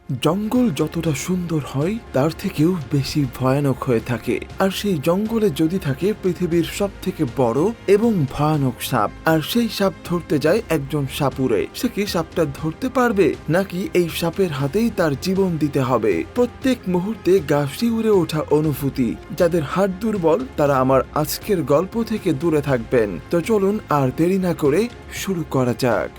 জঙ্গল যতটা সুন্দর হয় তার থেকেও বেশি ভয়ানক হয়ে থাকে। আর সেই জঙ্গলে যদি থাকে পৃথিবীর সব থেকে বড় এবং ভয়ানক সাপ, আর সেই সাপ ধরতে যায় একজন সাপুরে, সে কি সাপটা ধরতে পারবে নাকি এই সাপের হাতেই তার জীবন দিতে হবে? প্রত্যেক মুহূর্তে গা শিউরে ওঠা অনুভূতি। যাদের হাড় দুর্বল তারা আমার আজকের গল্প থেকে দূরে থাকবেন। তো চলুন আর দেরি না করে শুরু করা যাক।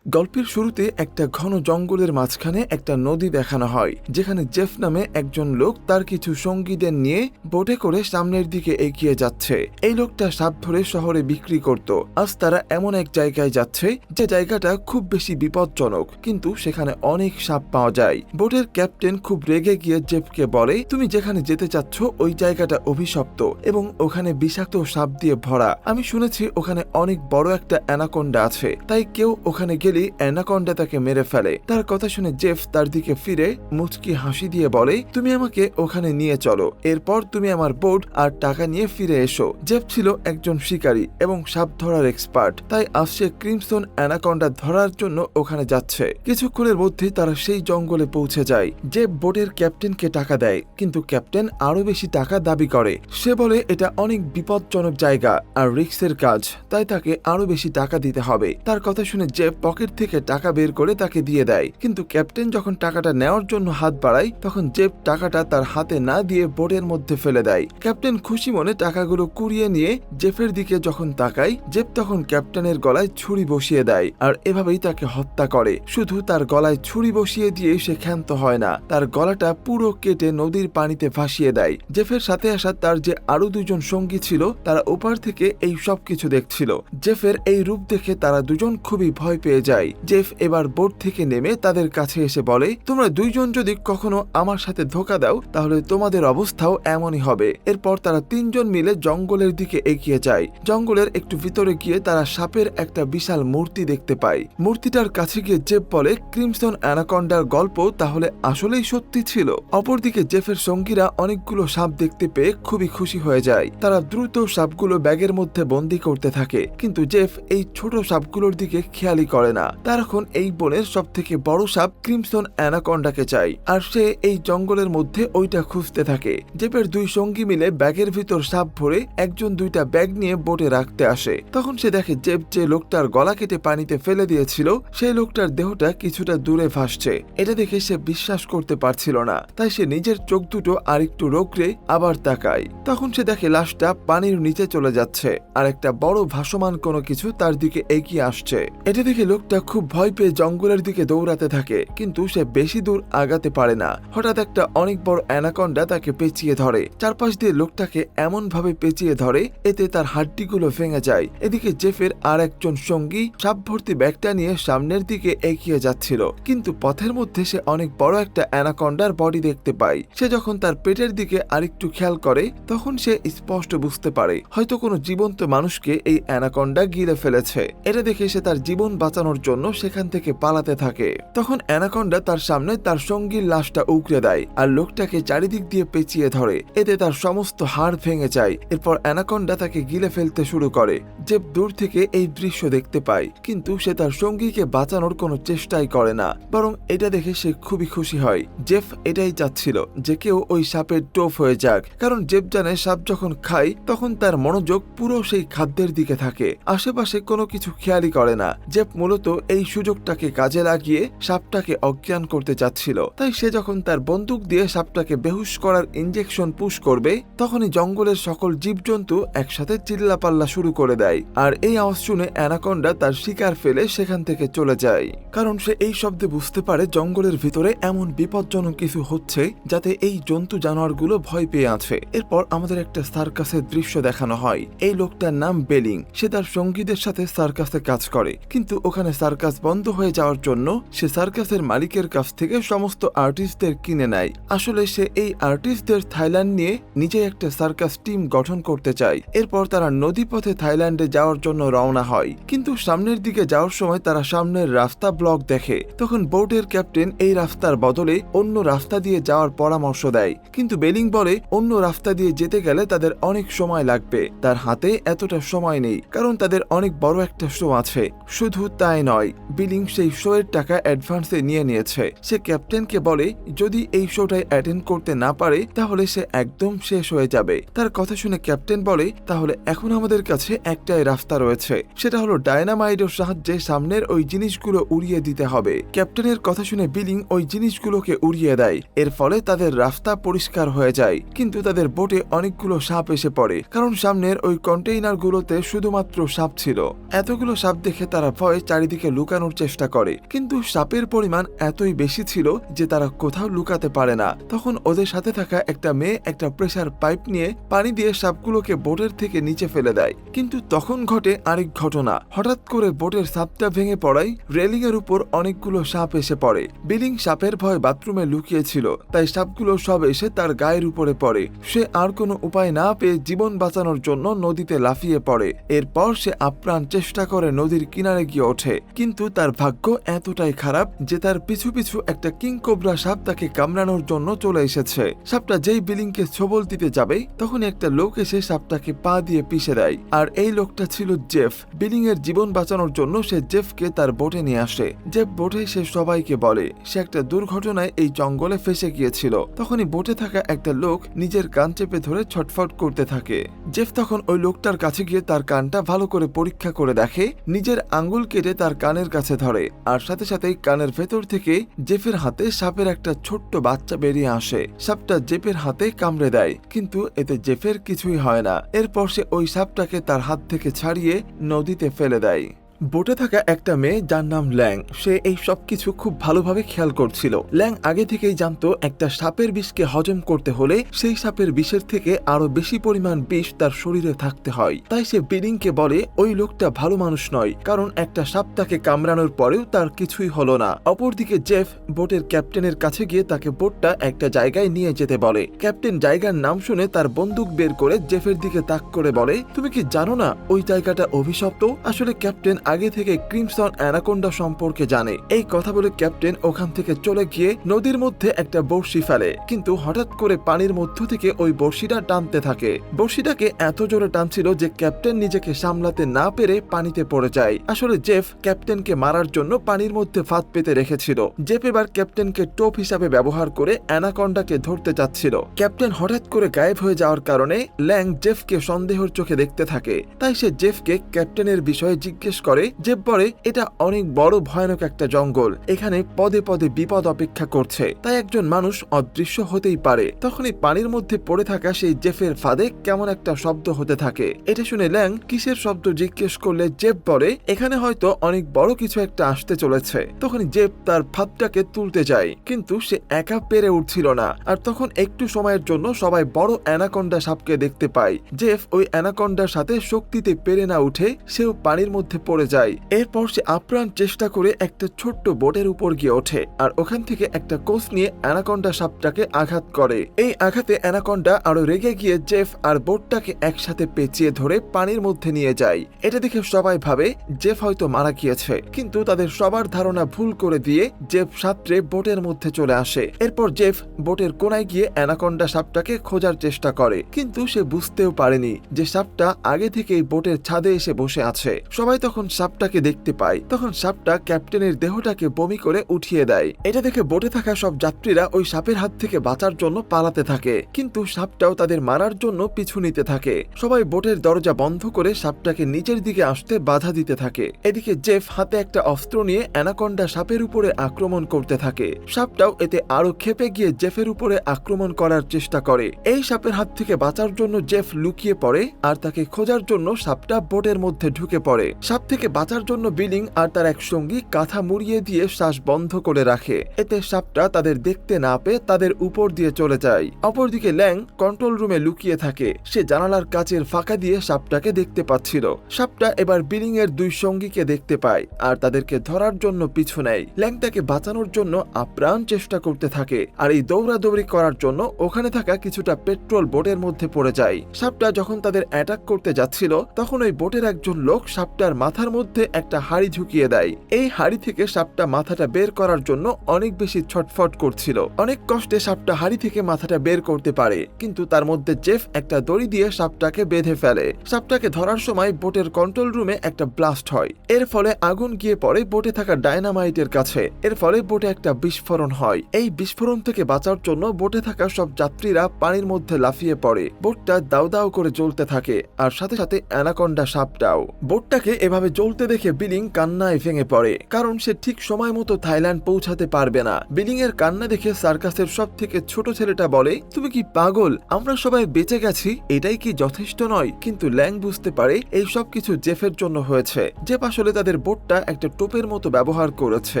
গল্পের শুরুতে একটা ঘন জঙ্গলের মাঝখানে একটা নদী দেখানো হয়, যেখানে জেফ নামে একজন লোক তার কিছু সঙ্গীদের নিয়ে বোটে করে সামনের দিকে এগিয়ে যাচ্ছে। এই লোকটা সাপ ধরে শহরে বিক্রি করত। আজ তারা এমন এক জায়গায় যাচ্ছে যে জায়গাটা খুব বেশি বিপজ্জনক, কিন্তু সেখানে অনেক সাপ পাওয়া যায়। বোটের ক্যাপ্টেন খুব রেগে গিয়ে জেফকে বলে, তুমি যেখানে যেতে চাচ্ছ ওই জায়গাটা অভিশপ্ত এবং ওখানে বিষাক্ত সাপ দিয়ে ভরা। আমি শুনেছি ওখানে অনেক বড় একটা অ্যানাকোন্ডা আছে, তাই কেউ ওখানে গেলে অ্যানাকন্ডা তাকে মেরে ফেলে। তার কথা শুনে জেফ তার দিকে ফিরে মুচকি হাসি দিয়ে বলে, তুমি আমাকে ওখানে নিয়ে চলো, এরপর তুমি আমার বোট আর টাকা নিয়ে ফিরে এসো। জেফ ছিল একজন শিকারী এবং সাপ ধরার এক্সপার্ট, তাই আজ সে ক্রিমসন অ্যানাকন্ডা ধরার জন্য ওখানে যাচ্ছে। কিছুক্ষণের মধ্যে তারা সেই জঙ্গলে পৌঁছে যায়। জেফ বোটের ক্যাপ্টেনকে টাকা দেয়, কিন্তু ক্যাপ্টেন আরো বেশি টাকা দাবি করে। সে বলে এটা অনেক বিপজ্জনক জায়গা আর রিস্কের কাজ, তাই তাকে আরো বেশি টাকা দিতে হবে। তার কথা শুনে জেফ পকেট থেকে টাকা বের করে তাকে দিয়ে দেয়, কিন্তু ক্যাপ্টেন যখন টাকাটা নেওয়ার জন্য হাত বাড়ায় তখন জেফ টাকাটা তার হাতে না দিয়ে বোটের মধ্যে ফেলে দেয়। ক্যাপ্টেন খুশি মনে টাকাগুলো কুড়িয়ে নিয়ে জেফের দিকে যখন তাকায়, জেফ তখন ক্যাপ্টেনের গলায় ছুরি বসিয়ে দেয় আর এভাবেই তাকে হত্যা করে। শুধু তার গলায় ছুরি বসিয়ে দিয়ে সে ক্ষান্ত হয় না, তার গলাটা পুরো কেটে নদীর পানিতে ভাসিয়ে দেয়। জেফের সাথে আসা তার যে আরো দুজন সঙ্গী ছিল তারা ওপার থেকে এই সব কিছু দেখছিল। জেফের এই রূপ দেখে তারা দুজন খুবই ভয় পেয়ে যায়। জেফ এবার বোট থেকে নেমে তাদের কাছে এসে বলে, তোমরা দুইজন যদি কখনো আমার সাথে ধোঁকা দাও তাহলে তোমাদের অবস্থাও এমনই হবে। এরপর তারা তিনজন মিলে জঙ্গলের দিকে এগিয়ে যায়। জঙ্গলের একটু ভিতরে গিয়ে তারা সাপের একটা বিশাল মূর্তি দেখতে পায়। মূর্তিটার কাছে গিয়ে জেফ বলে, ক্রিমসন অ্যানাকন্ডার গল্প তাহলে আসলেই সত্যি ছিল। অপরদিকে জেফের সঙ্গীরা অনেকগুলো সাপ দেখতে পেয়ে খুবই খুশি হয়ে যায়। তারা দ্রুত সাপগুলো ব্যাগের মধ্যে বন্দি করতে থাকে, কিন্তু জেফ এই ছোট সাপগুলোর দিকে খেয়ালই করে না। তার এখন এই বনের সব থেকে বড় সাপ ক্রিমসন অ্যানাকন্ডাকে চাই, আর সে এই জঙ্গলের মধ্যে ওইটা খুঁজতে থাকে। জেফের দুই সঙ্গী মিলে ব্যাগের ভিতর সাপ ভরে একজন দুইটা ব্যাগ নিয়ে বোটে রাখতে আসে। তখন সে দেখে জেফ যে লোকটার গলা কেটে পানিতে ফেলে দিয়েছিল সেই লোকটার দেহটা কিছুটা দূরে ভাসছে। এটা দেখে সে বিশ্বাস করতে পারছিল না, তাই সে নিজের চোখ দুটো আরেকটু রোগড়ে আবার তাকায়। তখন সে দেখে লাশটা পানির নিচে চলে যাচ্ছে আর একটা বড় ভাসমান কোনো কিছু তার দিকে এগিয়ে আসছে। এটা দেখে লোকটা খুব ভয় পেয়ে জঙ্গলের দিকে দৌড়াতে থাকে, কিন্তু সে বেশি দূর আগাতে পারে না। হঠাৎ একটা অনেক বড় অ্যানাকন্ডা তাকে পেঁচিয়ে ধরে। চারপাশ দিয়ে লোকটাকে এমন ভাবে পেঁচিয়ে ধরে এতে তার হাড্ডিগুলো ভেঙে যায়। এদিকে জেফের আর একজন সঙ্গী সাপ ভর্তি ব্যাগটা নিয়ে সামনের দিকে এগিয়ে যাচ্ছিল, কিন্তু পথের মধ্যে সে অনেক বড় একটা অ্যানাকন্ডার বডি দেখতে পায়। সে যখন তার পেটের দিকে আরেকটু খেয়াল করে তখন সে স্পষ্ট বুঝতে পারে হয়তো কোনো জীবন্ত মানুষকে এই অ্যানাকন্ডা গিলে ফেলেছে। এটা দেখে সে তার জীবন বাঁচানোর জন্য সেখান থেকে পালাতে থাকে। তখন অ্যানাকন্ডা তার সামনে তার সঙ্গীর লাশটা উগড়ে দেয় আর লোকটাকে চারিদিক দিয়ে পেঁচিয়ে ধরে, এতে তার সমস্ত হাড় ভেঙে যায়। এরপর অ্যানাকন্ডা তাকে গিলে ফেলতে শুরু করে। জেফ দূর থেকে এই দৃশ্য দেখতে পায়, কিন্তু সে তার সঙ্গীকে বাঁচানোর কোনো চেষ্টাই করে না, বরং এটা দেখে সে খুবই খুশি হয়। জেফ এটাই চাচ্ছিল যে কেউ ওই সাপের টোপ হয়ে যাক, কারণ জেফ জানে সাপ যখন খায় তখন তার মনোযোগ পুরো সেই খাদ্যের দিকে থাকে, আশেপাশে কোনো কিছু খেয়ালই করে না। জেফ মূলত এই সুযোগটাকে কাজে লাগিয়ে সাপটাকে অজ্ঞান করতে চাচ্ছিল, তাই সে যখন তার বন্দুক দিয়ে সাপটাকে বেহুশ করার ইনজেকশন পুশ করবে তখনই জঙ্গলের সকল জীবজন্তু একসাথে চিল্লাপাল্লা শুরু করে দেয়। আর এই আওয়াজ শুনে অ্যানাকন্ডা তার শিকার ফেলে সেখান থেকে চলে যায়, কারণ সে এই শব্দে বুঝতে পারে জঙ্গলের ভিতরে এমন বিপজ্জনক কিছু হচ্ছে যাতে এই জন্তু জানোয়ারগুলো ভয় পেয়ে আছে। এরপর আমাদের একটা সার্কাসের দৃশ্য দেখানো হয়। এই লোকটার নাম বেলিং। সে তার সঙ্গীদের সাথে সার্কাসে কাজ করে, কিন্তু ওখানে সার্কাস বন্ধ হয়ে যাওয়ার জন্য সে সার্কাসের মালিকের কাছ থেকে সমস্ত আর্টিস্টদের কিনে নেয়। আসলে সে এই আর্টিস্টদের থাইল্যান্ড নিয়ে নিজে একটা সার্কাস টিম গঠন করতে চায়। এরপর তারা নদীপথে থাইল্যান্ডে যাওয়ার জন্য রওনা হয়, কিন্তু সামনের দিকে যাওয়ার সময় তারা সামনের রাস্তা ব্লক দেখে। তখন বোটের ক্যাপ্টেন এই রাস্তার বদলে অন্য রাস্তা দিয়ে যাওয়ার পরামর্শ দেয়, কিন্তু বেলিং বলে অন্য রাস্তা দিয়ে যেতে গেলে তাদের অনেক সময় লাগবে। তার হাতে এতটা সময় নেই, কারণ তাদের অনেক বড় একটা শো আছে। শুধু তাই নয়, বিলিং সেই শো এর টাকা অ্যাডভান্সে নিয়ে নিয়েছে। সে ক্যাপ্টেনকে বলে যদি এই শোটায় অ্যাটেন্ড করতে না পারে তাহলে সে একদম শেষ হয়ে যাবে। তার কথা শুনে ক্যাপ্টেন বলে তাহলে এখন আমাদের কাছে একটাই রাস্তা রয়েছে, সেটা হলো ডায়নামাইটের সাহায্যে সামনের ওই জিনিসগুলো উড়িয়ে দিতে হবে। ক্যাপ্টেনের কথা শুনে বিলিং ওই জিনিসগুলোকে উড়িয়ে দেয়। এর ফলে তাদের রাস্তা পরিষ্কার হয়ে যায়, কিন্তু তাদের বোটে অনেকগুলো সাপ এসে পড়ে, কারণ সামনের ওই কন্টেইনারগুলোতে শুধুমাত্র সাপ ছিল। এতগুলো সাপ দেখে তারা ভয়ে চারিদিকে লুকানোর চেষ্টা করে, কিন্তু সাপের পরিমাণ এতই বেশি ছিল যে তারা কোথাও লুকাতে পারে না। তখন ওদের সাথে থাকা একটা মেয়ে একটা প্রেসার পাইপ নিয়ে পানি দিয়ে সাপগুলোকে বোটের থেকে নিচে ফেলে দেয়। কিন্তু তখন ঘটে আরেক ঘটনা। হঠাৎ করে বোটের সাপটা ভেঙে পড়ায় রেলিং এর উপর অনেকগুলো সাপ এসে পড়ে। বিলিং সাপের ভয় বাথরুমে লুকিয়েছিল, তাই সাপগুলো সব এসে তার গায়ের উপরে পড়ে। সে আর কোনো উপায় না পেয়ে জীবন বাঁচানোর জন্য নদীতে লাফিয়ে পড়ে। এরপর সে আপ্রাণ চেষ্টা করে নদীর কিনারে গিয়ে ওঠে, কিন্তু তার ভাগ্য এতটাই খারাপ যে তার পিছু পিছু একটা কিংকোবরা সাপ তাকে কামড়ানোর জন্য চলে এসেছে। সাপটা যেই বিলিংকে ছোবল দিতে যাবে তখন একটা লোক এসে সাপটাকে পা দিয়ে পিষে দেয়, আর এই লোকটা ছিল জেফ। বিলিং এর জীবন বাঁচানোর জন্য সে জেফকে তার বোটে নিয়ে আসে। জেফ বোটে সে সবাইকে বলে সে একটা দুর্ঘটনায় এই জঙ্গলে ফেসে গিয়েছিল। তখনই বোটে থাকা একটা লোক নিজের কান চেপে ধরে ছটফট করতে থাকে। জেফ তখন ওই লোকটার কাছে গিয়ে তার কানটা ভালো করে পরীক্ষা করে দেখে, নিজের আঙ্গুল কেটে তার কানের কাছে ধরে, আর সাথে সাথেই কানের ভেতর থেকে জেফের হাতে সাপের একটা ছোট্ট বাচ্চা বেরিয়ে আসে। সাপটা জেফের হাতে কামড়ে দেয়, কিন্তু এতে জেফের কিছুই হয় না। এরপর সে ওই সাপটাকে তার হাত থেকে ছাড়িয়ে নদীতে ফেলে দেয়। বোটে থাকা একটা মেয়ে যার নাম ল্যাং, সে এই সবকিছু খুব ভালোভাবে খেয়াল করছিল। ল্যাং আগে থেকেই জানতো একটা সাপের বিষকে হজম করতে হলে সেই সাপের বিষের থেকে আরো বেশি পরিমাণ বিষ তার শরীরে থাকতে হয়। তাই সে বিলিংকে বলে ওই লোকটা ভালো মানুষ নয়, কারণ একটা সাপ তাকে কামড়ানোর পরেও তার কিছুই হলো না। অপরদিকে জেফ বোটের ক্যাপ্টেনের কাছে গিয়ে তাকে বোটটা একটা জায়গায় নিয়ে যেতে বলে। ক্যাপ্টেন জায়গার নাম শুনে তার বন্দুক বের করে জেফের দিকে তাক করে বলে তুমি কি জানো না ওই জায়গাটা অভিশপ্ত? আসলে ক্যাপ্টেন আগে থেকে ক্রিমসন অ্যানাকোন্ডা সম্পর্কে জানে। এই কথা বলে ক্যাপ্টেন ওখান থেকে চলে গিয়ে নদীর মধ্যে একটা বড়শি ফেলে, কিন্তু হঠাৎ করে পানির মধ্য থেকে ওই বড়শিটা টানতে থাকে। বড়শিটাকে এত জোরে টানছিল যে ক্যাপ্টেন নিজেকে সামলাতে না পেরে পানিতে পড়ে যায়। আসলে জেফ ক্যাপ্টেনকে মারার জন্য পানির মধ্যে ফাঁদ পেতে রেখেছিল। জেফ এবার ক্যাপ্টেনকে টোপ হিসাবে ব্যবহার করে অ্যানাকোন্ডাকে ধরতে চাচ্ছিল। ক্যাপ্টেন হঠাৎ করে গায়েব হয়ে যাওয়ার কারণে ল্যাং জেফকে সন্দেহের চোখে দেখতে থাকে। তাই সে জেফকে ক্যাপ্টেনের বিষয়ে জিজ্ঞেস করে। জেফ বলে এটা অনেক বড় ভয়ানক একটা জঙ্গল, এখানে পদে পদে বিপদ অপেক্ষা করছে, তাই একজন মানুষ অদৃশ্য হতেই পারে। তখনই পানির মধ্যে পড়ে থাকা সেই জেফের ফাঁদে কেমন একটা শব্দ হতে থাকে। এটা শুনে ল্যাং কিসের শব্দ জিজ্ঞেস করলে জেফ বলে এখানে হয়তো অনেক বড় কিছু একটা আসতে চলেছে। তখনই জেফ তার ফাঁদটাকে তুলতে যায়, কিন্তু সে একা পেরে উঠছিল না। আর তখন একটু সময়ের জন্য সবাই বড় অ্যানাকোন্ডা সাপকে দেখতে পায়। জেফ ওই অ্যানাকোন্ডার সাথে শক্তিতে পেরে না উঠে সেও পানির মধ্যে পড়ে যায়। এরপর সে আপ্রাণ চেষ্টা করে একটা ছোট্ট বোটের উপর গিয়ে ওঠে, আর ওখান থেকে একটা কোষ নিয়ে অ্যানাকোন্ডা সাপটাকে আঘাত করে। এই আঘাতে অ্যানাকোন্ডা আরো রেগে গিয়ে জেফ আর বোটটাকে একসাথে পেঁচিয়ে ধরে পানির মধ্যে নিয়ে যায়। এটা দেখে সবাই ভাবে জেফ হয়তো মারা গিয়েছে, কিন্তু তাদের সবার ধারণা ভুল করে দিয়ে জেফ সাঁতরে বোটের মধ্যে চলে আসে। এরপর জেফ বোটের কোনায় গিয়ে অ্যানাকোন্ডা সাপটাকে খোঁজার চেষ্টা করে, কিন্তু সে বুঝতেও পারেনি যে সাপটা আগে থেকেই বোটের ছাদে এসে বসে আছে। সবাই তখন সাপটাকে দেখতে পায়। তখন সাপটা ক্যাপ্টেনের দেহটাকে বমি করে উঠিয়ে দেয়। এটা দেখে বোটে থাকা সব যাত্রীরা ওই সাপের হাত থেকে বাঁচার জন্য পালাতে থাকে, কিন্তু সাপটাও তাদের মারার জন্য পিছু নিতে থাকে। সবাই বোটের দরজা বন্ধ করে সাপটাকে নিচের দিকে আসতে বাধা দিতে থাকে। এদিকে জেফ হাতে একটা অস্ত্র নিয়ে অ্যানাকোন্ডা সাপের উপরে আক্রমণ করতে থাকে। সাপটাও এতে আরো ক্ষেপে গিয়ে জেফের উপরে আক্রমণ করার চেষ্টা করে। এই সাপের হাত থেকে বাঁচার জন্য জেফ লুকিয়ে পড়ে, আর তাকে খোঁজার জন্য সাপটা বোটের মধ্যে ঢুকে পড়ে। সাপ থেকে বাঁচার জন্য বিলিং আর তার এক সঙ্গী কাঁথা মুড়িয়ে দিয়ে শ্বাস বন্ধ করে রাখে। এতে সাপটা তাদের দেখতে না পেয়ে তাদের উপর দিয়ে চলে যায়। অপরদিকে ল্যাং কন্ট্রোল রুমে লুকিয়ে থাকে। সে জানালার কাচের ফাঁকা দিয়ে সাপটাকে দেখতে পাচ্ছিল। সাপটা এবার বিলিং এর দুই সঙ্গীকে দেখতে পায় আর তাদেরকে ধরার জন্য পিছু নেয়। ল্যাং তাকে বাঁচানোর জন্য আপ্রাণ চেষ্টা করতে থাকে, আর এই দৌড়াদৌড়ি করার জন্য ওখানে থাকা কিছুটা পেট্রোল বোটের মধ্যে পড়ে যায়। সাপটা যখন তাদের অ্যাটাক করতে যাচ্ছিল তখন ওই বোটের একজন লোক সাপটার মাথার মধ্যে একটা হাড়ি ঢুকিয়ে দেয়। এই হাড়ি থেকে সাপটা মাথাটা বের করার জন্য অনেক বেশি ছটফট করছিল। অনেক কষ্টে সাপটা হাড়ি থেকে মাথাটা বের করতে পারে, কিন্তু তার মধ্যে জেফ একটা দড়ি দিয়ে সাপটাকে বেঁধে ফেলে। সাপটাকে ধরার সময় বোটের কন্ট্রোল রুমে একটা ব্লাস্ট হয়। এর ফলে আগুন গিয়ে পড়ে বোটে থাকা ডায়নামাইটের কাছে। এর ফলে বোটে একটা বিস্ফোরণ হয়। এই বিস্ফোরণ থেকে বাঁচার জন্য বোটে থাকা সব যাত্রীরা পানির মধ্যে লাফিয়ে পড়ে। বোটটা দাউ দাউ করে জ্বলতে থাকে, আর সাথে সাথে অ্যানাকন্ডা সাপটাও। বোটটাকে এভাবে জ্বলতে দেখে বিলিং কান্নায় ভেঙে পড়ে, কারণ সে ঠিক সময় মতো থাইল্যান্ড পৌঁছাতে পারবে না। বিলিং এর কান্না দেখে সার্কাসের সব থেকে ছোট ছেলেটা বলে, তুমি কি পাগল? আমরা সবাই বেঁচে গেছি, এটাই কি যথেষ্ট নয়? কিন্তু ল্যাং বুঝতে পারে এই সব কিছু জেফের জন্য হয়েছে। জেফ আসলে তাদের বোটটা একটা টোপের মতো ব্যবহার করেছে।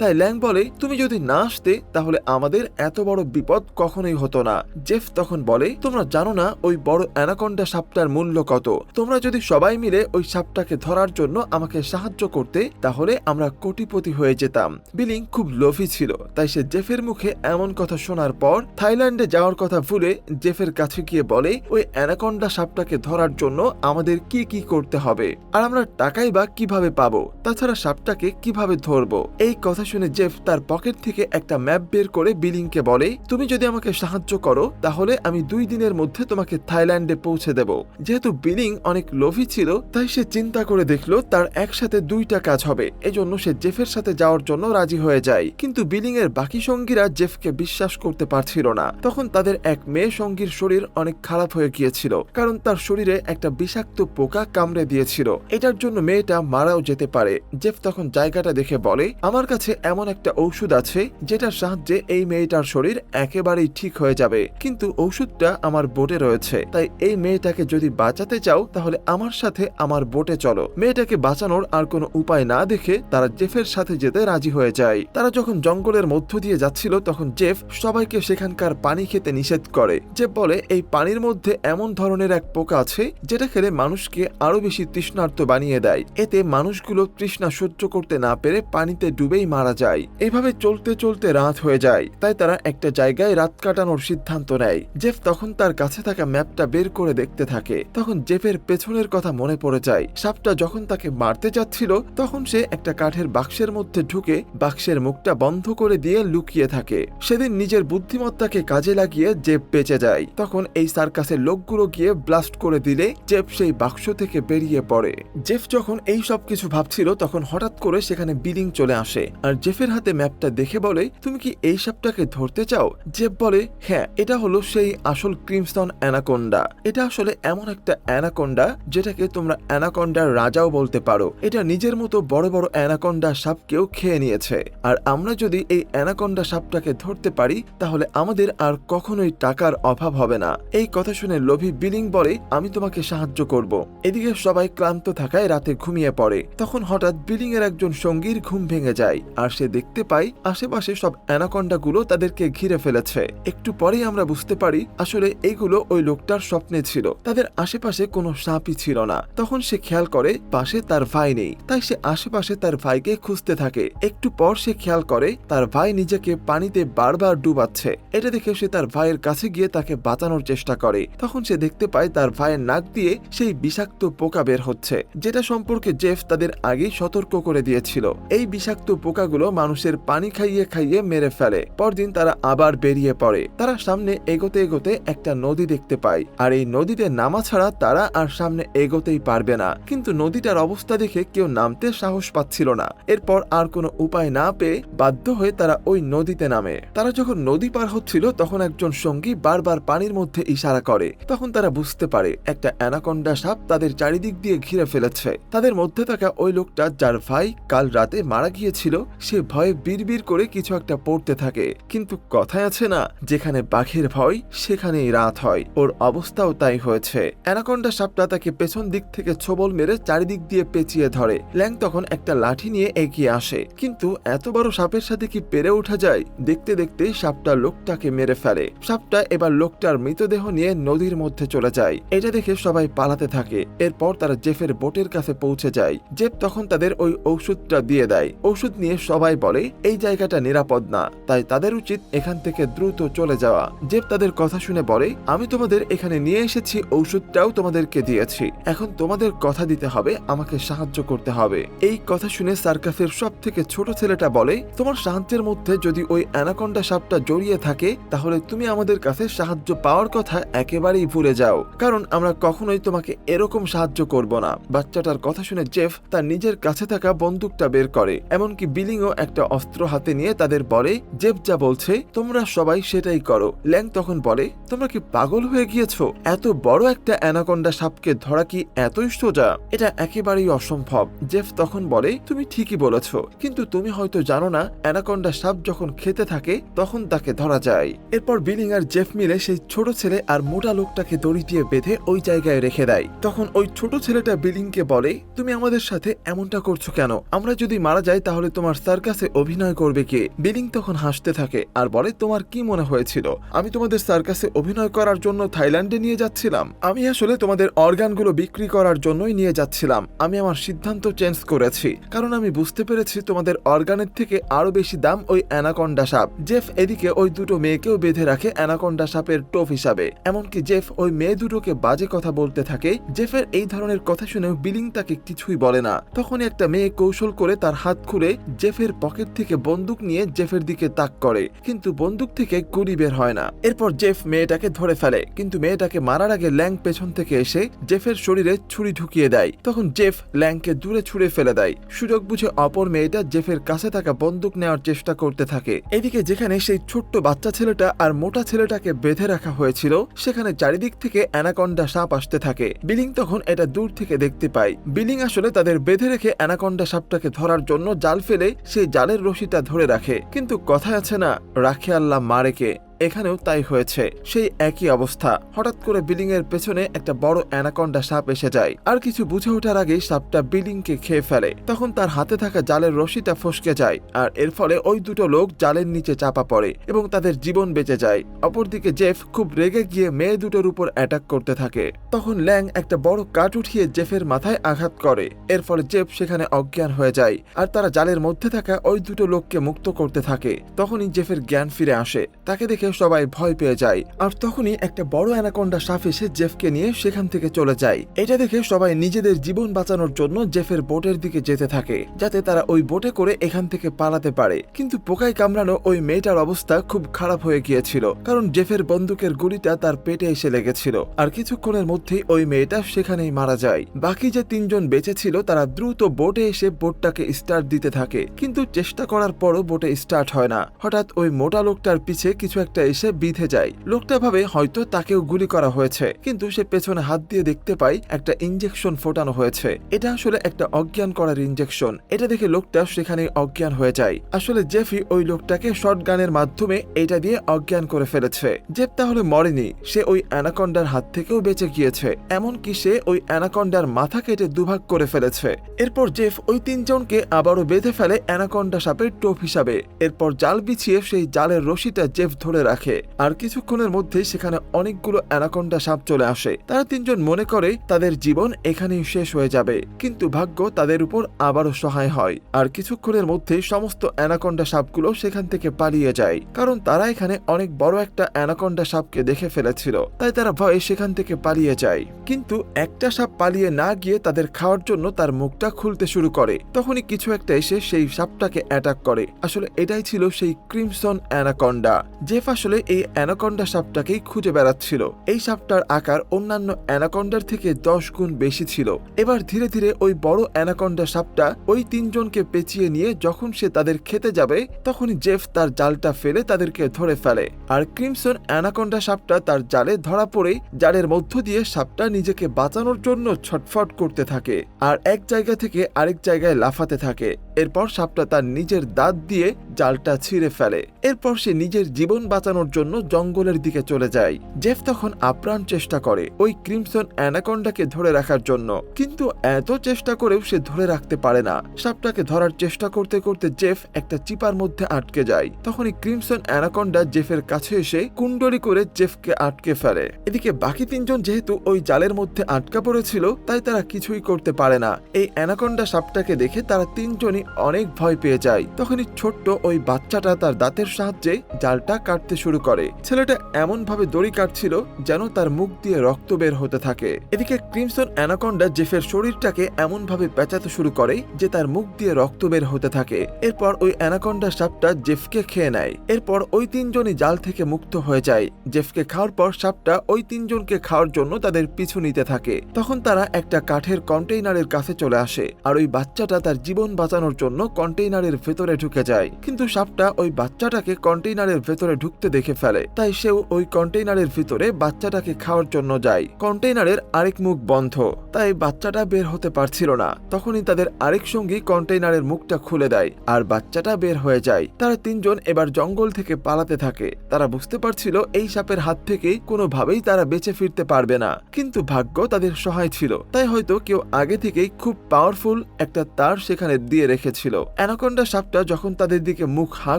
তাই ল্যাং বলে, তুমি যদি না আসতে তাহলে আমাদের এত বড় বিপদ কখনোই হতো না। জেফ তখন বলে, তোমরা জানো না ওই বড় অ্যানাকন্ডা সাপটার মূল্য কত? তোমরা যদি সবাই মিলে ওই সাপটাকে ধরার জন্য আমাকে সাহায্য করতে, তাহলে আমরা কোটিপতি হয়ে যেতাম। বিলিং খুব লোভী ছিল, তাই সে জেফের মুখে এমন কথা শোনার পর থাইল্যান্ডে যাওয়ার কথা ভুলে জেফের কাছে গিয়ে বলে, ওই অ্যানাকন্ডা সাপটাকে ধরার জন্য আমাদের কি কি করতে হবে, আর আমরা টাকাই বা কিভাবে পাবো, তাছাড়া সাপটাকে কিভাবে ধরবো। এই কথা শুনে জেফ তার পকেট থেকে একটা ম্যাপ বের করে বিলিংকে বলে, তুমি যদি আমাকে সাহায্য করো তাহলে আমি 2 দিনের মধ্যে তোমাকে থাইল্যান্ডে পৌঁছে দেব। যেহেতু বিলিং অনেক লোভী ছিল, তাই সে চিন্তা করে দেখলো তার একসাথে 2টা কাজ হবে। এজন্য সে জেফের সাথে যাওয়ার জন্য রাজি হয়ে যায়। কিন্তু বিলিং এর বাকি সঙ্গীরা জেফকে বিশ্বাস করতে পারছিল না। তখন তাদের এক মেয়ে সঙ্গীর শরীর অনেক খারাপ হয়ে গিয়েছিল, কারণ তার শরীরে একটা বিষাক্ত পোকা কামড়ে দিয়েছিল। এটার জন্য মেয়েটা মারাও যেতে পারে। জেফ তখন জায়গাটা দেখে বলে, আমার কাছে এমন একটা ঔষধ আছে যেটার সাহায্যে এই মেয়েটার শরীর একেবারেই ঠিক হয়ে যাবে, কিন্তু ঔষধটা আমার বোটে রয়েছে। তাই এই মেয়েটাকে যদি বাঁচাতে চাও তাহলে আমার সাথে আমার বোটে চলো। মেয়েটাকে বাঁচানোর আর কোনো উপায় না দেখে তারা জেফের সাথে যেতে রাজি হয়ে যায়। তারা যখন জঙ্গলের মধ্য দিয়ে যাচ্ছিল তখন জেফ সবাইকে সেখানকার পানি খেতে নিষেধ করে। জেফ বলে, এই পানির মধ্যে এমন ধরনের এক পোকা আছে যেটা খেলে মানুষকে আরো বেশি তৃষ্ণার্ত বানিয়ে দেয়। এতে মানুষগুলো তৃষ্ণা সহ্য করতে না পেরে পানিতে ডুবেই মারা যায়। এইভাবে চলতে চলতে রাত হয়ে যায়, তাই তারা একটা জায়গায় রাত কাটানোর সিদ্ধান্ত নেয়। জেফ তখন তার কাছে থাকা ম্যাপটা বের করে দেখতে থাকে। তখন জেফের পেছনের কথা মনে পড়ে যায়। সাপটা যখন তাকে মারতে যাচ্ছিল তখন সে একটা কাঠের বাক্সের মধ্যে ঢুকে বাক্সের মুখটা বন্ধ করে দিয়ে লুকিয়ে থাকে। সেদিন নিজের বুদ্ধিমত্তাকে কাজে লাগিয়ে জেফ বেঁচে যায়। তখন এই সার্কাসের লোকগুলো গিয়ে ব্লাস্ট করে দিলে জেফ সেই বাক্স থেকে বেরিয়ে পড়ে। জেফ যখন এই সব কিছু ভাবছিল তখন হঠাৎ করে সেখানে বিলিং চলে আসে, আর জেফের হাতে ম্যাপটা দেখে বলে, তুমি কি এই সাপটাকে ধরতে চাও? জেফ বলে, হ্যাঁ, এটা হলো সেই আসল ক্রিমসন অ্যানাকোন্ডা। এটা আসলে এমন একটা অ্যানাকোন্ডা যেটাকে তোমরা অ্যানাকোন্ডার রাজাও বলতে পারো। এটা নিজের মতো বড় বড় অ্যানাকোন্ডা সাপকেও খেয়ে নিয়েছে। আর আমরা যদি এই অ্যানাকোন্ডা সাপটাকে ধরতে পারি তাহলে আমাদের আর কখনোই টাকার অভাব হবে না। এই কথা শুনে লোভী বিলিং বলে, আমি তোমাকে সাহায্য করব। এদিকে সবাই ক্লান্ত থাকায় রাতে ঘুমিয়ে পড়ে। তখন হঠাৎ বিলিং এর একজন সঙ্গীর ঘুম ভেঙে যায়, আর সে দেখতে পায় আশেপাশে সব অ্যানাকোন্ডা গুলো তাদেরকে ঘিরে ফেলেছে। একটু পরেই আমরা বুঝতে পারি আসলে এইগুলো ওই লোকটার স্বপ্নে ছিল। তাদের আশেপাশে কোনো সাপই ছিল না। তখন সে খেয়াল করে পাশে তার ভাই নেই, তাই সে আশেপাশে তার ভাইকে খুঁজতে থাকে। একটু পর সে খেয়াল করে তার ভাই নিজেকে পানিতে বারবার ডুবাচ্ছে। এটা দেখে সে তার ভাইয়ের কাছে গিয়ে তাকে বাঁচানোর চেষ্টা করে। তখন সে দেখতে পায় তার ভাইয়ের নাক দিয়ে সেই বিষাক্ত পোকা বের হচ্ছে, যেটা সম্পর্কে জেফ তাদের আগেই সতর্ক করে দিয়েছিল। এই বিষাক্ত পোকাগুলো মানুষের পানি খাইয়ে খাইয়ে মেরে ফেলে। পরদিন তারা আবার বেরিয়ে পড়ে। তারা সামনে এগোতে এগোতে একটা নদী দেখতে পায়, আর এই নদীতে নামা ছাড়া তারা আর সামনে এগোতেই পারবে না। কিন্তু নদীটার অবস্থা দেখে কেউ নামতে সাহস পাচ্ছিল না। এরপর আর কোনো উপায় না পেয়ে বাধ্য হয়ে তারা ওই নদীতে নামে। তারা যখন নদী পার হচ্ছিল তখন একজন সঙ্গী বারবার পানির মধ্যে ইশারা করে। তখন তারা বুঝতে পারে একটা অ্যানাকোন্ডা সাপ তাদের চারিদিক দিয়ে ঘিরে ফেলেছে। তাদের মধ্যে থাকা ওই লোকটা যার ভাই কাল রাতে মারা গিয়েছিল সে ভয়ে বিড়বিড় করে কিছু একটা পড়তে থাকে। কিন্তু কথায় আছে না, যেখানে বাঘের ভয় সেখানেই রাত হয়। ওর অবস্থাও তাই হয়েছে। অ্যানাকোন্ডা সাপটা তাকে পেছন দিক থেকে ছোবল মেরে চারিদিক দিয়ে পেঁচিয়ে ধরে। ল্যাং তখন একটা লাঠি নিয়ে এগিয়ে আসে, কিন্তু এত বড় সাপের সাথে কি পেরে ওঠা যায়? দেখতে দেখতে সাপটা লোকটাকে মেরে ফেলে। সাপটা এবার লোকটার মৃতদেহ নিয়ে নদীর মধ্যে চলে যায়। এটা দেখে সবাই পালাতে থাকে। এরপর তারা জেফের বোটের কাছে পৌঁছে যায়। জেফ তখন তাদের ওই ঔষধটা দিয়ে দেয়। ওষুধ নিয়ে সবাই বলে এই জায়গাটা নিরাপদ না, তাই তাদের উচিত এখান থেকে দ্রুত চলে যাওয়া। জেফ তাদের কথা শুনে বলে, আমি তোমাদের এখানে নিয়ে এসেছি, ঔষধটাও তোমাদেরকে দিয়েছি, এখন তোমাদের কথা দিতে হবে আমাকে সাহায্য সাহায্য করতে হবে। এই কথা শুনে সার্কাসের সব থেকে ছোট ছেলেটা বলে, তোমার সাহায্যের মধ্যে যদি ওই অ্যানাকন্ডা সাপটা জড়িয়ে থাকে তাহলে তুমি আমাদের কাছে সাহায্য পাওয়ার কথা একেবারেই ভুলে যাও, কারণ আমরা কখনোই তোমাকে এরকম সাহায্য করব না। বাচ্চাটার কথা শুনে জেফ তার নিজের কাছে থাকা বন্দুকটা বের করে, এমনকি বিলিংও একটা অস্ত্র হাতে নিয়ে তাদের বলে জেফ যা বলছে তোমরা সবাই সেটাই করো। ল্যাং তখন বলে, তোমরা কি পাগল হয়ে গিয়েছো? এত বড় একটা অ্যানাকন্ডা সাপকে ধরা কি এতই সোজা? এটা একেবারেই অসম্ভব। জেফ তখন বলে, তুমি ঠিকই বলেছো, কিন্তু তুমি হয়তো জানো না অ্যানাকন্ডা সাপ যখন খেতে থাকে তখন তাকে ধরা যায়। এরপর বিলিং আর জেফ মিলে সেই ছোট ছেলে আর মোটা লোকটাকে দড়ি দিয়ে বেঁধে ওই জায়গায় রেখে দেয়। তখন ওই ছোট ছেলেটা বিলিংকে বলে, তুমি আমাদের সাথে এমনটা করছো কেন? আমরা যদি মারা যাই তাহলে তোমার সার্কাসে অভিনয় করবে কে? বিলিং তখন হাসতে থাকে আর বলে, তোমার কি মনে হয়েছিল আমি তোমাদের সার্কাসে অভিনয় করার জন্য থাইল্যান্ডে নিয়ে যাচ্ছিলাম? আমি আসলে তোমাদের অর্গানগুলো বিক্রি করার জন্যই নিয়ে যাচ্ছিলাম। আমি আমার সিদ্ধান্ত চেঞ্জ করেছি, কারণ আমি বুঝতে পেরেছি তোমাদের অর্গানের থেকে আরো বেশি দাম ওই অ্যানাকন্ডা সাপ। জেফ এদিকে ওই দুটো মেয়েকেও বেঁধে রাখে অ্যানাকন্ডা সাপের টোপ হিসাবে। এমনকি জেফ ওই মেয়ে দুটোকে বাজে কথা বলতে থাকে। জেফের এই ধরনের কথা শুনেও বিলিং তাকে কিছুই বলে না। তখনই একটা মেয়ে কৌশল করে তার হাত খুলে জেফের পকেট থেকে বন্দুক নিয়ে জেফের দিকে তাক করে, কিন্তু বন্দুক থেকে গুলি বের হয় না। এরপর জেফ মেয়েটাকে ধরে ফেলে, কিন্তু মেয়েটাকে মারার আগে ল্যাং পেছন থেকে এসে জেফের শরীরে ছুরি ঢুকিয়ে দেয়। তখন জেফ ল্যাংকে দূরে ছুঁড়ে ফেলে দেয়। সুযোগ বুঝে অপর মেয়েটা জেফের কাছে থাকা বন্দুক নেওয়ার চেষ্টা করতে থাকে। এদিকে যেখানে সেই ছোট্ট বাচ্চা ছেলেটা আর মোটা ছেলেটাকে বেঁধে রাখা হয়েছিল সেখানে চারিদিক থেকে অ্যানাকন্ডা সাপ আসতে থাকে। বিলিং তখন এটা দূর থেকে দেখতে পায়। বিলিং আসলে তাদের বেঁধে রেখে অ্যানাকন্ডা সাপটাকে ধরার জন্য জাল ফেলে সেই জালের রশিটা ধরে রাখে, কিন্তু কথায় আছে না, রাখে আল্লাহ মারে কে। এখানেও তাই হয়েছে, সেই একই অবস্থা। হঠাৎ করে বিলিং এর পেছনে একটা বড় অ্যানাকন্ডা সাপ এসে যায়, আর কিছু বুঝে ওঠার আগেই সাপটা বিলিংকে খেয়ে ফেলে। তখন তার হাতে থাকা জালের রশিটা ফসকে যায়, আর এর ফলে ওই দুটো লোক জালের নিচে চাপা পড়ে এবং তাদের জীবন বেঁচে যায়। অপরদিকে জেফ খুব রেগে গিয়ে মেয়ে দুটোর উপর অ্যাটাক করতে থাকে। তখন ল্যাং একটা বড় কাঠ উঠিয়ে জেফের মাথায় আঘাত করে। এর ফলে জেফ সেখানে অজ্ঞান হয়ে যায়, আর তারা জালের মধ্যে থাকা ওই দুটো লোককে মুক্ত করতে থাকে। তখনই জেফের জ্ঞান ফিরে আসে। তাকে দেখে সবাই ভয় পেয়ে যায়, আর তখনই একটা বড় অ্যানাকন্ডা সাপ এসে জেফকে নিয়ে সেখান থেকে চলে যায়। এটা দেখে সবাই নিজেদের জীবন বাঁচানোর জন্য জেফের বোটের দিকে যেতে থাকে, যাতে তারা ওই বোটে করে এখান থেকে পালাতে পারে। কিন্তু পোকায় কামড়ানো ওই মেয়েটার অবস্থা খুব খারাপ হয়ে গিয়েছিল, কারণ জেফের বন্দুকের গুলিটা তার পেটে এসে লেগেছিল, আর কিছুক্ষণের মধ্যেই ওই মেয়েটা সেখানেই মারা যায়। বাকি যে তিনজন বেঁচে ছিল তারা দ্রুত বোটে এসে বোটটাকে স্টার্ট দিতে থাকে, কিন্তু চেষ্টা করার পরও বোটে স্টার্ট হয় না। হঠাৎ ওই মোটা লোকটার পিছে কিছু একটা এসে বিঁধে যায়। লোকটা ভাবে হয়তো তাকেও গুলি করা হয়েছে, কিন্তু সে পেছনে হাত দিয়ে দেখতে পায় একটা ইনজেকশন ফোটানো হয়েছে। এটা আসলে একটা অজ্ঞান করার ইনজেকশন। এটা দেখে লোকটা সেখানে অজ্ঞান হয়ে যায়। আসলে জেফি ওই লোকটাকে শটগানের মাধ্যমে এটা দিয়ে অজ্ঞান করে ফেলেছে। জেফ তাহলে মরেনি, সে ওই অ্যানাকন্ডার হাত থেকেও বেঁচে গিয়েছে, এমনকি সে ওই অ্যানাকন্ডার মাথা কেটে দুভাগ করে ফেলেছে। এরপর জেফ ওই তিনজনকে আবারও বেঁধে ফেলে অ্যানাকন্ডা সাপের টোপ হিসাবে। এরপর জাল বিছিয়ে সেই জালের রশিটা জেফ ধরে রাখে, আর কিছুক্ষণের মধ্যেই সেখানে অনেকগুলো অ্যানাকন্ডা সাপ চলে আসে। তারা তিনজন মনে করে তাদের জীবন এখানেই শেষ হয়ে যাবে, কিন্তু ভাগ্য তাদের উপর আবারও সহায় হয়, আর কিছুক্ষণের মধ্যেই সমস্ত অ্যানাকন্ডা সাপগুলো সেখান থেকে পালিয়ে যায়, কারণ তারা এখানে অনেক বড় একটা অ্যানাকন্ডা সাপকে দেখে ফেলেছিল, তাই তারা ভয়ে সেখান থেকে পালিয়ে যায়। কিন্তু একটা সাপ পালিয়ে না গিয়ে তাদের খাওয়ার জন্য তার মুখটা খুলতে শুরু করে। তখনই কিছু একটা এসে সেই সাপটাকে অ্যাটাক করে। আসলে এটাই ছিল সেই ক্রিমসন অ্যানাকন্ডা। জেফ আসলে এই অ্যানাকন্ডা সাপটাকেই খুঁজে বেড়াচ্ছিল। এই সাপটার আকার অন্যান্য অ্যানাকন্ডার থেকে 10 গুণ বেশি ছিল। এবার ধীরে ধীরে ওই বড় অ্যানাকন্ডা সাপটা ওই তিনজনকে পেঁচিয়ে নিয়ে যখন সে তাদের খেতে যাবে তখনই জেফ তার জালটা ফেলে তাদেরকে ধরে ফেলে, আর ক্রিমসন অ্যানাকন্ডা সাপটা তার জালে ধরা পড়ে জালের মধ্য দিয়ে সাপটা নিজেকে বাঁচানোর জন্য ছটফট করতে থাকে, আর এক জায়গা থেকে আরেক জায়গায় লাফাতে থাকে। এরপর সাপটা তার নিজের দাঁত দিয়ে জালটা ছিঁড়ে ফেলে। এরপর সে নিজের জীবন বাঁচানোর জন্য জঙ্গলের দিকে চলে যায়। জেফ তখন আপ্রাণ চেষ্টা করে ওই ক্রিমসন অ্যানাকন্ডাকে ধরে রাখার জন্য, কিন্তু এত চেষ্টা করেও সে ধরে রাখতে পারে না। সাপটাকে ধরার চেষ্টা করতে করতে জেফ একটা চিপার মধ্যে আটকে যায়। তখনই ক্রিমসন অ্যানাকন্ডা জেফের কাছে এসে কুণ্ডলি করে জেফকে আটকে ফেলে। এদিকে বাকি তিনজন যেহেতু ওই জালের মধ্যে আটকা পড়েছিল তাই তারা কিছুই করতে পারে না। এই অ্যানাকন্ডা সাপটাকে দেখে তারা তিনজনই অনেক ভয় পেয়ে যায়। তখনই ছোট্ট ওই বাচ্চাটা তার দাঁতের সাহায্যে জালটা কাটতে শুরু করে। ছেলেটা এমন ভাবে দড়ি কাটছিল যেন তার মুখ দিয়ে রক্ত বের হতে থাকে। এদিকে ক্রিমসন অ্যানাকন্ডা জেফের শরীরটাকে এমন ভাবে পেঁচাতে শুরু করে যে তার মুখ দিয়ে রক্ত বের হতে থাকে। এরপর ওই অ্যানাকন্ডা সাপটা জেফকে খেয়ে নেয়। এরপর ওই তিনজনই জাল থেকে মুক্ত হয়ে যায়। জেফকে খাওয়ার পর সাপটা ওই তিনজনকে খাওয়ার জন্য তাদের পিছু নিতে থাকে। তখন তারা একটা কাঠের কন্টেইনারের কাছে চলে আসে আর ওই বাচ্চাটা তার জীবন বাঁচানোর জন্য কন্টেইনারের ভেতরে ঢুকে যায়। কিন্তু সাপটা ওই বাচ্চাটাকে কন্টেইনারের ভেতরে ঢুকতে দেখে ফেলে, তাই সেও ওই কন্টেইনারের ভিতরে বাচ্চাটাকে খাওয়ার জন্য যায়। কন্টেইনারের আরেক মুখ বন্ধ, তাই বাচ্চাটা বের হতে পারছিল না। তখনই তাদের আরেক সঙ্গী কন্টেইনারের মুখটা খুলে দেয় আর বাচ্চাটা বের হয়ে যায়। তারা তিনজন এবার জঙ্গল থেকে পালাতে থাকে। তারা বুঝতে পারছিল এই সাপের হাত থেকে কোনোভাবেই তারা বেঁচে ফিরতে পারবে না, কিন্তু ভাগ্য তাদের সহায় ছিল, তাই হয়তো কেউ আগে থেকেই খুব পাওয়ারফুল একটা তার সেখানে দিয়ে রেখেছিল। অ্যানাকন্ডা সাপটা যখন তাদের দিকে মুখ হাঁ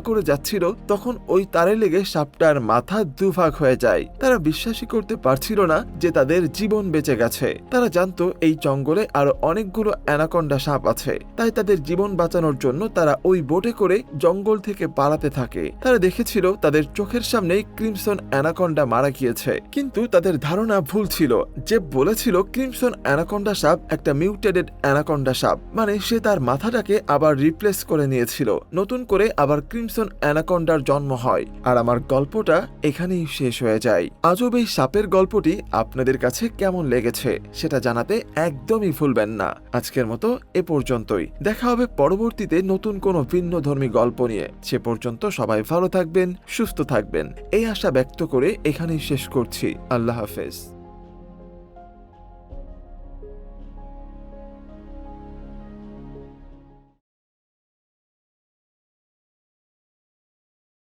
করে যাচ্ছিল তখন ওই তারে লেগে সাপটার মাথা দুভাগ হয়ে যায়। তারা বিশ্বাসই করতে পারছিল না যে তাদের জীবন বেঁচে গেছে। তারা জানতো এই জঙ্গলে আরো অনেকগুলো অ্যানাকন্ডা সাপ আছে, তাই তাদের জীবন বাঁচানোর জন্য তারা ওই বোটে করে জঙ্গল থেকে পালাতে থাকে। তারা দেখেছিল তাদের চোখের সামনেই ক্রিমসন অ্যানাকন্ডা মারা গিয়েছে, কিন্তু তাদের ধারণা ভুল ছিল। যে বলেছিল ক্রিমসন অ্যানাকন্ডা সাপ একটা মিউটেটেড অ্যানাকন্ডা সাপ, মানে সে তার মাথাটাকে আবার রিপ্লেস করে নিয়েছিল, নতুন করে আবার ক্রিমসন অ্যানাকন্ডার জন্ম হয়। আর আমার গল্পটা এখানেই শেষ হয়ে যায়। আজব এই সাপের গল্পটি আপনাদের কাছে কেমন লেগেছে সেটা জানাতে একদমই ভুলবেন না। আজকের মতো এ পর্যন্তই, দেখা হবে পরবর্তীতে নতুন কোনো ভিন্নধর্মী গল্প নিয়ে। সে পর্যন্ত সবাই ভালো থাকবেন, সুস্থ থাকবেন এই আশা ব্যক্ত করে এখানেই শেষ করছি। আল্লাহ হাফেজ।